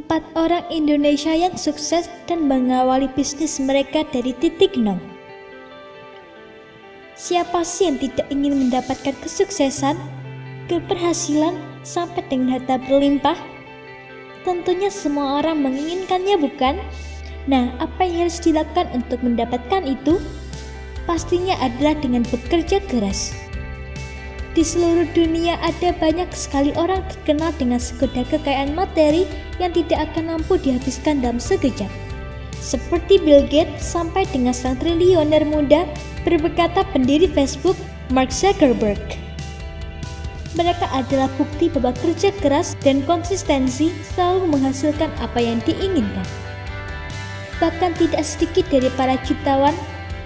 4 orang Indonesia yang sukses dan mengawali bisnis mereka dari titik nol. Siapa sih yang tidak ingin mendapatkan kesuksesan, keberhasilan, sampai dengan harta berlimpah? Tentunya semua orang menginginkannya, bukan? Nah, apa yang harus dilakukan untuk mendapatkan itu? Pastinya adalah dengan bekerja keras. Di seluruh dunia ada banyak sekali orang terkenal dengan segudang kekayaan materi yang tidak akan mampu dihabiskan dalam sekejap. Seperti Bill Gates sampai dengan sang triliuner muda berkata pendiri Facebook, Mark Zuckerberg. Mereka adalah bukti bahwa kerja keras dan konsistensi selalu menghasilkan apa yang diinginkan. Bahkan tidak sedikit dari para jutawan,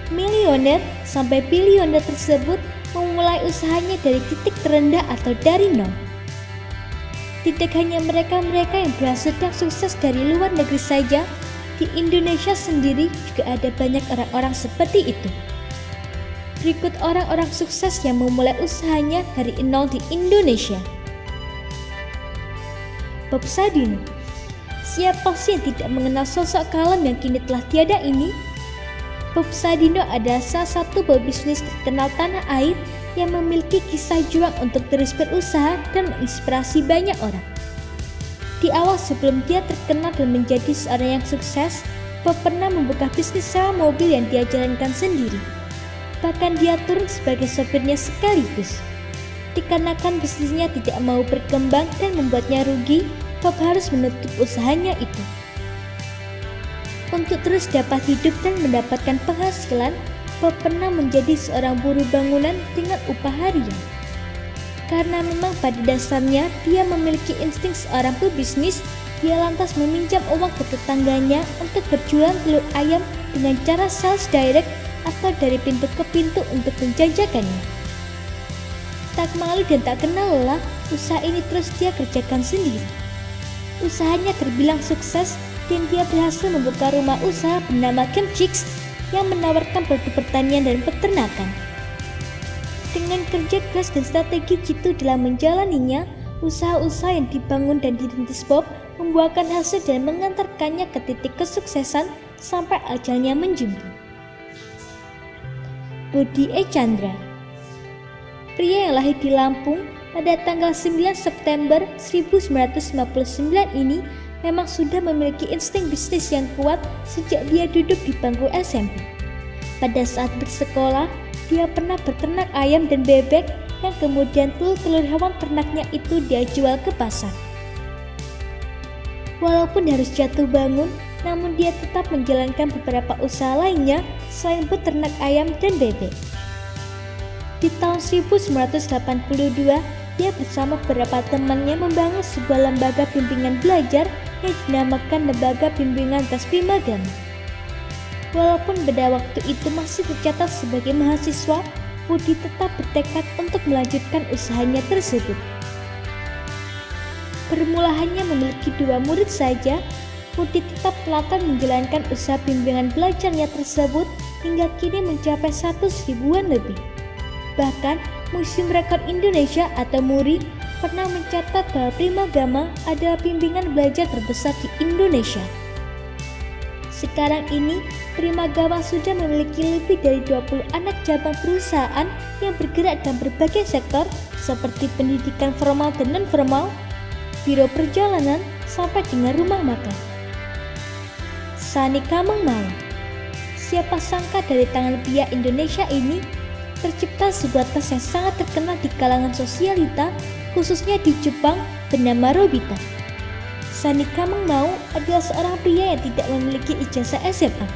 milioner, sampai bilioner tersebut memulai usahanya dari titik terendah atau dari nol. Tidak hanya mereka-mereka yang berhasil dan sukses dari luar negeri saja, di Indonesia sendiri juga ada banyak orang-orang seperti itu. Berikut orang-orang sukses yang memulai usahanya dari nol di Indonesia. Bob Sadino. Siapa sih yang tidak mengenal sosok kalem yang kini telah tiada ini? Bob Sadino adalah salah satu pebisnis terkenal tanah air yang memiliki kisah juang untuk terus berusaha dan menginspirasi banyak orang. Di awal sebelum dia terkenal dan menjadi seorang yang sukses, Bob pernah membuka bisnis sewa mobil yang dia jalankan sendiri. Bahkan dia turun sebagai sopirnya sekaligus. Dikarenakan bisnisnya tidak mau berkembang dan membuatnya rugi, Bob harus menutup usahanya itu. Untuk terus dapat hidup dan mendapatkan penghasilan, Bob pernah menjadi seorang buruh bangunan dengan upah harian. Karena memang pada dasarnya dia memiliki insting seorang pebisnis, dia lantas meminjam uang ke tetangganya untuk berjualan telur ayam dengan cara sales direct atau dari pintu ke pintu untuk menjajakannya. Tak malu dan tak kenal lelah, usaha ini terus dia kerjakan sendiri. Usahanya terbilang sukses dan dia berhasil membuka rumah usaha bernama Camp Chicks yang menawarkan produk pertanian dan peternakan. Dengan kerja keras dan strategi jitu dalam menjalaninya, usaha-usaha yang dibangun dan dirintis Bob membuahkan hasil dan mengantarkannya ke titik kesuksesan sampai ajalnya menjemput. Budi E. Chandra. Pria yang lahir di Lampung pada tanggal 9 September 1959 ini memang sudah memiliki insting bisnis yang kuat sejak dia duduk di bangku SMP. Pada saat bersekolah, dia pernah beternak ayam dan bebek yang kemudian telur hewan ternaknya itu dia jual ke pasar. Walaupun harus jatuh bangun, namun dia tetap menjalankan beberapa usaha lainnya selain beternak ayam dan bebek. Di tahun 1982, dia bersama beberapa temannya membangun sebuah lembaga bimbingan belajar yang dinamakan Lembaga Bimbingan Tes Primagama. Walaupun pada waktu itu masih tercatat sebagai mahasiswa, Budi tetap bertekad untuk melanjutkan usahanya tersebut. Bermula hanya memiliki 2 murid saja, Budi tetap telaten menjalankan usaha bimbingan belajarnya tersebut hingga kini mencapai 100 ribuan lebih. Bahkan, Museum Rekor Indonesia atau MURI pernah mencatat bahwa Primagama adalah bimbingan belajar terbesar di Indonesia. Sekarang ini, Primagama sudah memiliki lebih dari 20 anak cabang perusahaan yang bergerak dalam berbagai sektor seperti pendidikan formal dan non-formal, biro perjalanan, sampai dengan rumah makan. Sani Kamangmau. Siapa sangka dari tangan pria Indonesia ini tercipta sebuah tas yang sangat terkenal di kalangan sosialita, khususnya di Jepang, bernama Robita. Sani Kamangmau adalah seorang pria yang tidak memiliki ijazah SMA.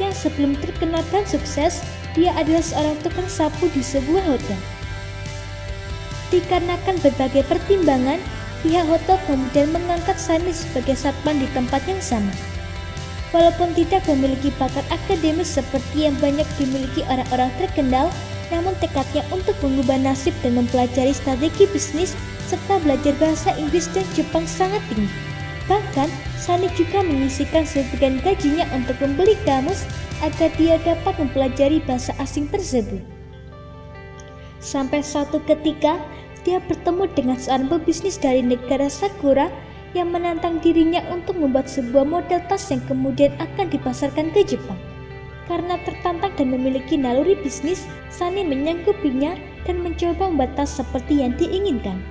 Yang sebelum terkenal dan sukses, dia adalah seorang tukang sapu di sebuah hotel. Dikarenakan berbagai pertimbangan, pihak hotel kemudian mengangkat Sani sebagai satpam di tempat yang sama. Walaupun tidak memiliki bakat akademis seperti yang banyak dimiliki orang-orang terkenal, namun tekadnya untuk mengubah nasib dan mempelajari strategi bisnis serta belajar bahasa Inggris dan Jepang sangat tinggi. Bahkan, Sani juga menyisihkan sebagian gajinya untuk membeli kamus agar dia dapat mempelajari bahasa asing tersebut. Sampai suatu ketika, dia bertemu dengan seorang pebisnis dari negara Sakura yang menantang dirinya untuk membuat sebuah model tas yang kemudian akan dipasarkan ke Jepang. Karena tertantang dan memiliki naluri bisnis, Sunny menyanggupinya dan mencoba membuat tas seperti yang diinginkan.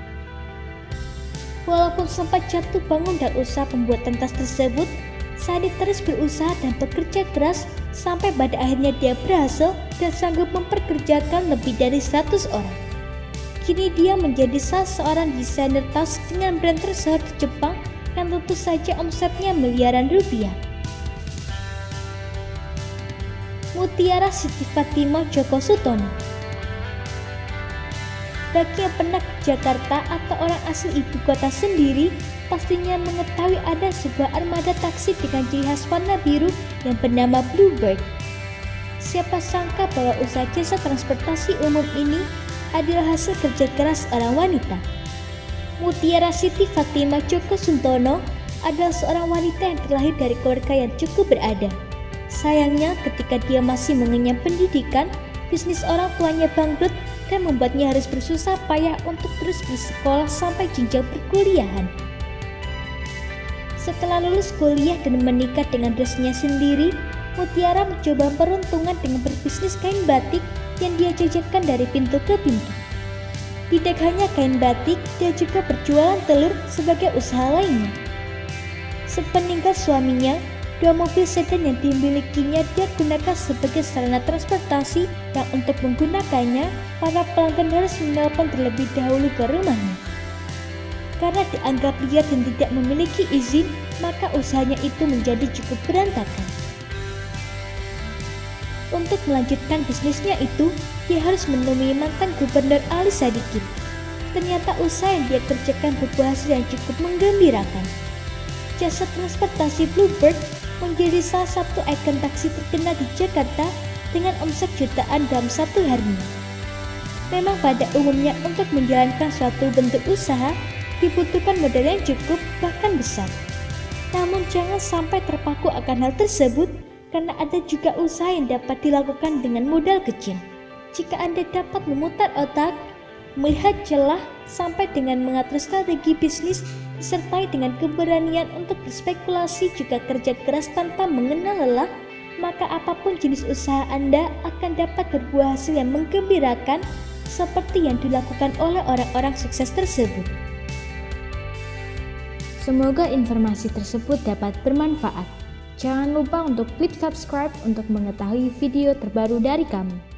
Walaupun sempat jatuh bangun dan usaha pembuatan tas tersebut, Sunny terus berusaha dan bekerja keras sampai pada akhirnya dia berhasil dan sanggup memperkerjakan lebih dari 100 orang. Kini dia menjadi salah seorang desainer tas dengan brand tersohor di Jepang yang tentu saja omsetnya miliaran rupiah. Mutiara Siti Fatimah Djoko Sutono. Bagi yang pernah ke Jakarta atau orang asli ibu kota sendiri, pastinya mengetahui ada sebuah armada taksi dengan ciri khas warna biru yang bernama Bluebird. Siapa sangka bahwa usaha jasa transportasi umum ini adalah hasil kerja keras seorang wanita. Mutiara Siti Fatimah Djoko Sutono adalah seorang wanita yang terlahir dari keluarga yang cukup berada. Sayangnya ketika dia masih mengenyam pendidikan, bisnis orang tuanya bangkrut dan membuatnya harus bersusah payah untuk terus bersekolah sampai jenjang perkuliahan. Setelah lulus kuliah dan menikah dengan bosnya sendiri, Mutiara mencoba peruntungan dengan berbisnis kain batik yang dia jajakan dari pintu ke pintu. Tidak hanya kain batik, dia juga berjualan telur sebagai usaha lainnya. Sepeninggal suaminya, 2 mobil sedan yang dimilikinya dia gunakan sebagai sarana transportasi yang untuk menggunakannya, para pelanggan harus menelpon terlebih dahulu ke rumahnya. Karena dianggap liar dan tidak memiliki izin, maka usahanya itu menjadi cukup berantakan. Untuk melanjutkan bisnisnya itu, dia harus menemui mantan gubernur Ali Sadikin. Ternyata usaha yang dia kerjakan berbuah hasil yang cukup menggembirakan. Jasa transportasi Bluebird menjadi salah satu ikon taksi terkenal di Jakarta dengan omset jutaan dalam satu harinya. Memang pada umumnya untuk menjalankan suatu bentuk usaha dibutuhkan modal yang cukup bahkan besar. Namun jangan sampai terpaku akan hal tersebut karena ada juga usaha yang dapat dilakukan dengan modal kecil. Jika Anda dapat memutar otak, melihat celah sampai dengan mengatur strategi bisnis disertai dengan keberanian untuk berspekulasi juga kerja keras tanpa mengenal lelah, maka apapun jenis usaha Anda akan dapat berbuah hasil yang menggembirakan seperti yang dilakukan oleh orang-orang sukses tersebut. Semoga informasi tersebut dapat bermanfaat. Jangan lupa untuk klik subscribe untuk mengetahui video terbaru dari kami.